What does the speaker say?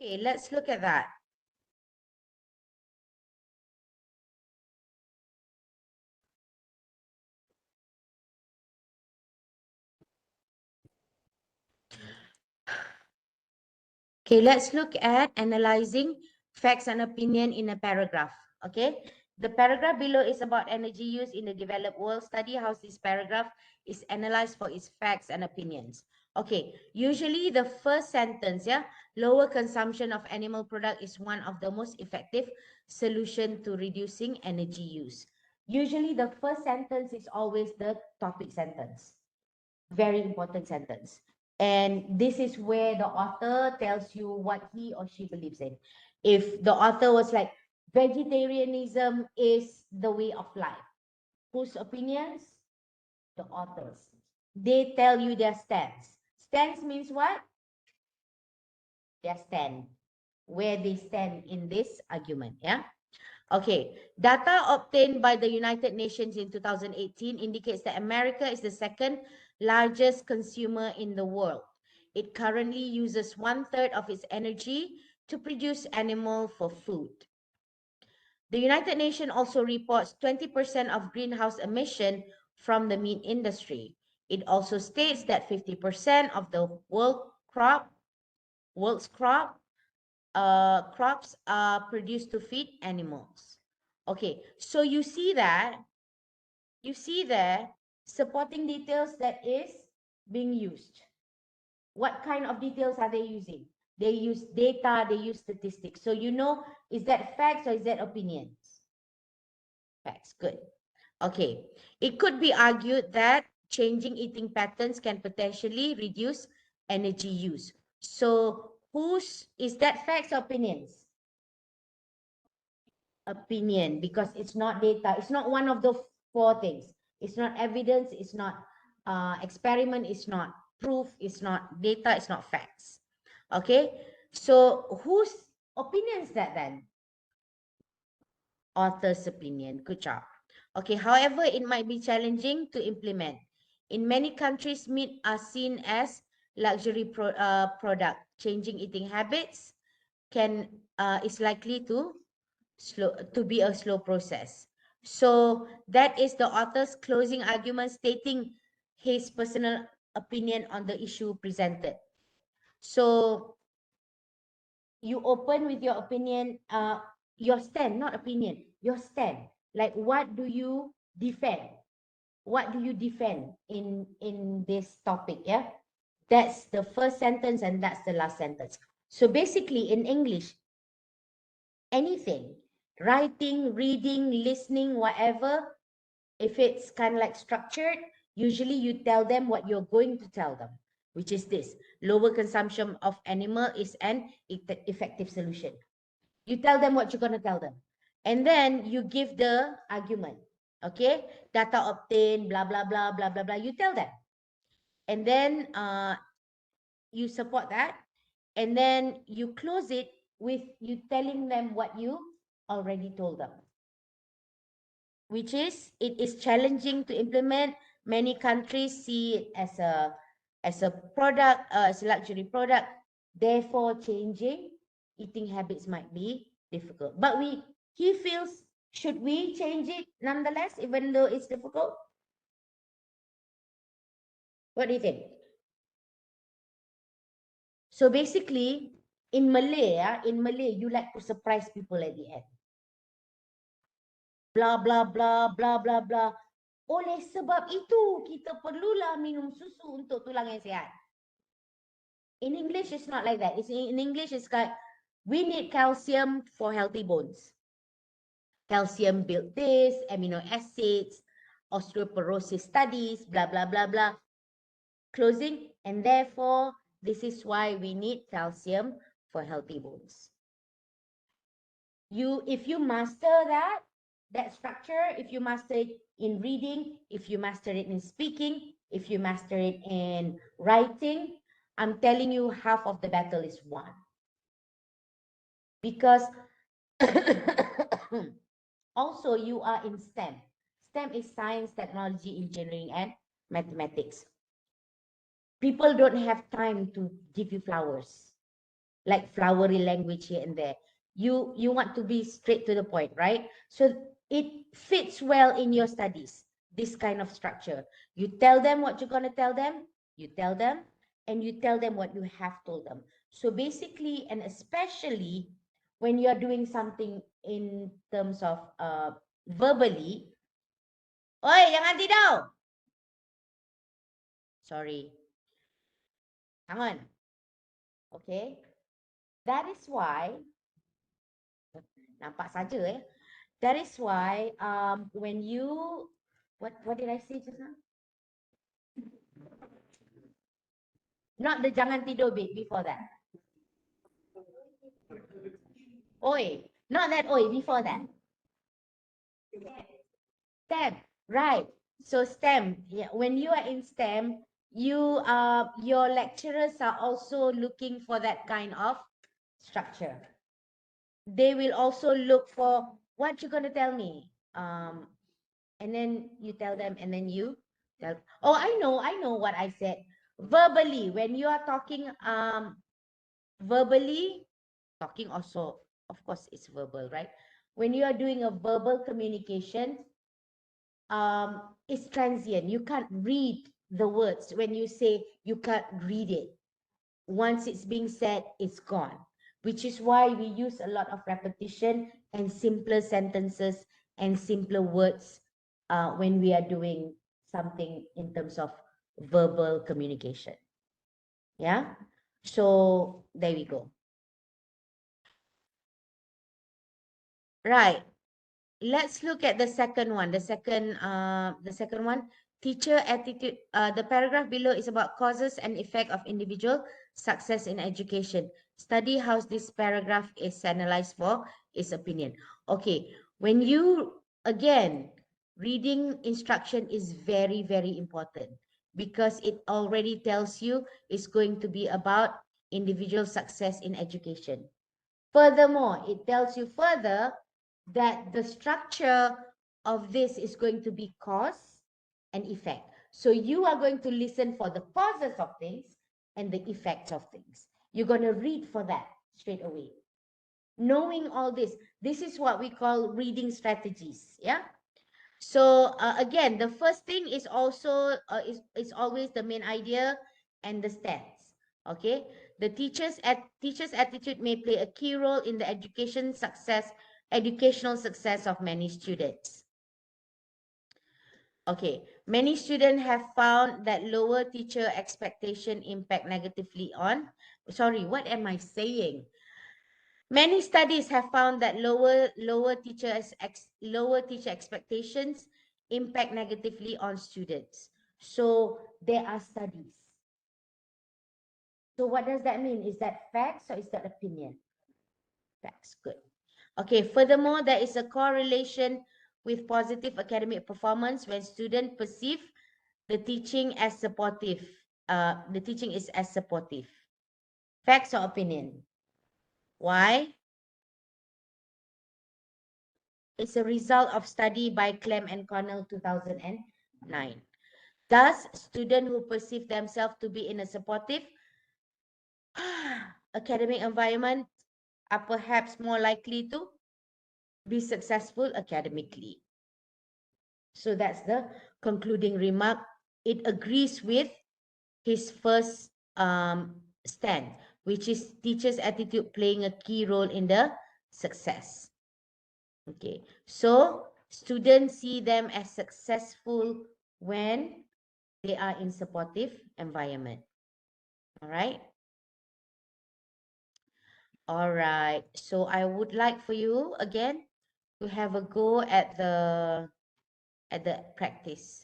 Okay, let's look at that. Okay, let's look at analyzing facts and opinion in a paragraph. Okay, the paragraph below is about energy use in the developed world. Study how this paragraph is analyzed for its facts and opinions. Okay, usually the first sentence, yeah, lower consumption of animal product is one of the most effective solution to reducing energy use. Usually the first sentence is always the topic sentence. Very important sentence. And this is where the author tells you what he or she believes in. If the author was like, vegetarianism is the way of life, whose opinions? The authors. They tell you their stance. Stance means what? Their stand, where they stand in this argument. Yeah. Okay, data obtained by the United Nations in 2018 indicates that America is the second largest consumer in the world. It currently uses 1/3 of its energy to produce animal for food. The United Nations also reports 20% of greenhouse emission from the meat industry. It also states that 50% of the world's crops are produced to feed animals. Okay, so you see there supporting details that is being used. What kind of details are they using? They use data, they use statistics. So you know, is that facts or is that opinions? Facts, good. Okay, it could be argued that changing eating patterns can potentially reduce energy use. So is that facts or opinions? Opinion, because it's not data. It's not one of the four things. It's not evidence. It's not experiment. It's not proof. It's not data. It's not facts. Okay. So whose opinion is that then? Author's opinion. Good job. Okay. However, it might be challenging to implement. In many countries, meat are seen as luxury product. Changing eating habits is likely to be a slow process. So that is the author's closing argument stating his personal opinion on the issue presented. So you open with your opinion, your stand, not opinion, your stand. Like, what do you defend? What do you defend in this topic? Yeah, that's the first sentence and that's the last sentence. So basically, in English, anything, writing, reading, listening, whatever, if it's kind of like structured, usually you tell them what you're going to tell them, which is this: lower consumption of animal is an effective solution. You tell them what you're going to tell them. And then you give the argument. Okay? Data obtained, blah, blah, blah, blah, blah, blah. You tell them. And then you support that. And then you close it with you telling them what you already told them, which is it is challenging to implement. Many countries see it as a product, as a luxury product. Therefore, changing eating habits might be difficult. But he feels, should we change it nonetheless, even though it's difficult? What do you think? So basically, in Malay, you like to surprise people at the end. Blah, blah, blah, blah, blah, blah. Oleh sebab itu, kita perlulah minum susu untuk tulang yang sihat. In English, it's not like that. In English, it's like, we need calcium for healthy bones. Calcium built this, amino acids, osteoporosis studies, blah, blah, blah, blah. Closing, and therefore, this is why we need calcium for healthy bones. If you master that structure, if you master it in reading, if you master it in speaking, if you master it in writing, I'm telling you, half of the battle is won. Because also you are in STEM. STEM is science, technology, engineering, and mathematics. People don't have time to give you flowers. like flowery language here and there. You want to be straight to the point, right? So it fits well in your studies, this kind of structure. You tell them what you're going to tell them, you tell them, and you tell them what you have told them. So basically, and especially when you're doing something in terms of verbally, oi, jangan tidur. Sorry. Hang on. Okay. That is why, nampak saja That is why when you, what did I say just now? Not the jangan tidur bit, before that. Oi, not that oi, before that. STEM, right. So STEM, yeah, when you are in STEM, your lecturers are also looking for that kind of structure. They will also look for what you're going to tell me. And then you tell them, and then you tell, oh, I know what I said. Verbally, when you are talking, verbally, talking also, of course, it's verbal, right? When you are doing a verbal communication, it's transient. You can't read the words. When you say you can't read it, once it's being said, it's gone, which is why we use a lot of repetition and simpler sentences and simpler words when we are doing something in terms of verbal communication. Yeah. So there we go. Right. Let's look at the second one. The second one, teacher attitude. The paragraph below is about causes and effect of individual success in education. Study how this paragraph is analyzed for its opinion. Okay, when you, again, reading instruction is very, very important because it already tells you it's going to be about individual success in education. Furthermore, it tells you further that the structure of this is going to be cause and effect. So you are going to listen for the causes of things and the effects of things. You're going to read for that straight away. Knowing all this is what we call reading strategies. Yeah. So again, the first thing is also is always the main idea and the stats. Okay, the teacher's attitude may play a key role in the educational success of many students. Okay, many students have found that lower teacher expectation impact negatively on. Sorry, what am I saying? Many studies have found that lower teacher expectations impact negatively on students. So there are studies. So what does that mean? Is that facts or is that opinion? Facts, good. Okay, furthermore, there is a correlation with positive academic performance when students perceive the teaching as supportive. The teaching is as supportive. Facts or opinion? Why? It's a result of study by Clem and Connell 2009. Thus, students who perceive themselves to be in a supportive academic environment are perhaps more likely to be successful academically. So that's the concluding remark. It agrees with his first stand, which is teacher's attitude playing a key role in the success. Okay, so students see them as successful when they are in supportive environment. All right. All right. So I would like for you again to have a go at the practice.